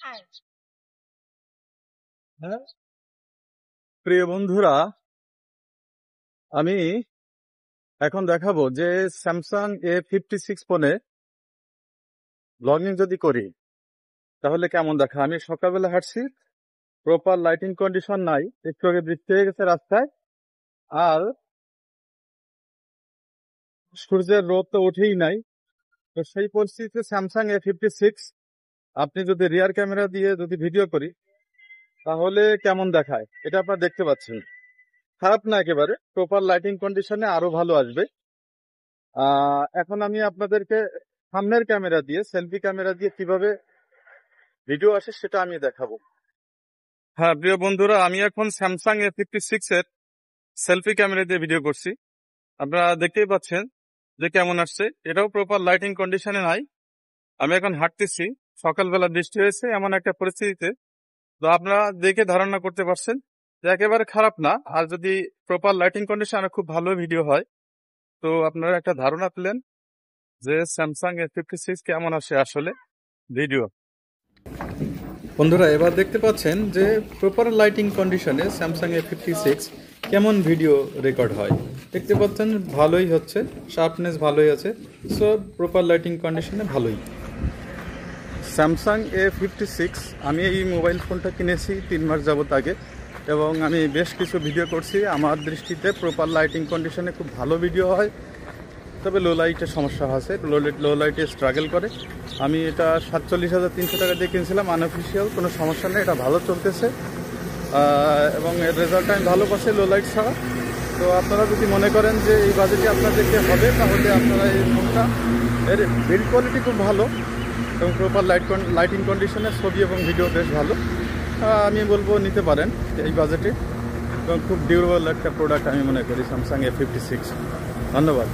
হ্যাঁ প্রিয় বন্ধুরা, আমি এখন দেখাবো যে স্যামসাং A56 ফোনে ব্লগিং যদি করি তাহলে কেমন দেখা। আমি সকালবেলা হাঁটছি, প্রপার লাইটিং কন্ডিশন নাই, একটু আগে বৃষ্টি হয়ে গেছে রাস্তায়, আর সূর্যের রোদ তো উঠেই নাই। তো সেই পরিস্থিতিতে স্যামসাং A56 আপনি যদি রিয়ার ক্যামেরা দিয়ে যদি ভিডিও করি তাহলে কেমন দেখায় এটা আপনারা দেখতে পাচ্ছেন। খারাপ না, একেবারে প্রপার লাইটিং কন্ডিশনে আরো ভালো আসবে। এখন আমি আপনাদেরকে সামনের ক্যামেরা দিয়ে, সেলফি ক্যামেরা দিয়ে কিভাবে ভিডিও আসে সেটা আমি দেখাবো। হ্যাঁ প্রিয় বন্ধুরা, আমি এখন স্যামসাং A56 এর সেলফি ক্যামেরা দিয়ে ভিডিও করছি। আপনারা দেখতেই পাচ্ছেন যে কেমন আসছে। এটাও প্রপার লাইটিং কন্ডিশনে নাই। আমি এখন হাঁটতেছি, সকালবেলা বৃষ্টি হয়েছে এমন একটা পরিস্থিতিতে। তো আপনারা দেখে ধারণা করতে পারছেন যে একেবারে খারাপ না। আর যদি প্রপার লাইটিং কন্ডিশনে খুব ভালো ভিডিও হয়, তো আপনারা একটা ধারণা পেলেন যে স্যামসাং A56 কেমন আসে আসলে ভিডিও। বন্ধুরা এবার দেখতে পাচ্ছেন যে প্রপার লাইটিং কন্ডিশনে স্যামসাং A56 কেমন ভিডিও রেকর্ড হয়। দেখতে পাচ্ছেন ভালোই হচ্ছে, শার্পনেস ভালোই আছে, সো প্রপার লাইটিং কন্ডিশনে ভালোই। স্যামসাং A56 আমি এই মোবাইল ফোনটা কিনেছি 3 মাস যাবত আগে, এবং আমি বেশ কিছু ভিডিও করছি। আমার দৃষ্টিতে প্রপার লাইটিং কন্ডিশনে খুব ভালো ভিডিও হয়, তবে লো লাইটের সমস্যা আছে, লো লাইটে স্ট্রাগল করে। আমি এটা 47,300 টাকা দিয়ে কিনছিলাম, আনঅফিসিয়াল, কোনো সমস্যা নেই, এটা ভালো চলতেছে এবং এর রেজাল্ট আমি ভালো পাচ্ছি লো লাইট ছাড়া। তো আপনারা যদি মনে করেন যে এই বাজেটে আপনাদেরকে হবে, তাহলে আপনারা এই ফোনটা, এর বিল্ড কোয়ালিটি খুব ভালো এবং প্রপার লাইটিং কন্ডিশনে ছবি এবং ভিডিও বেশ ভালো, আমি বলবো নিতে পারেন এই বাজেটে, এবং খুব ডিউরেবল একটা প্রোডাক্ট আমি মনে করি স্যামসাং A56। ধন্যবাদ।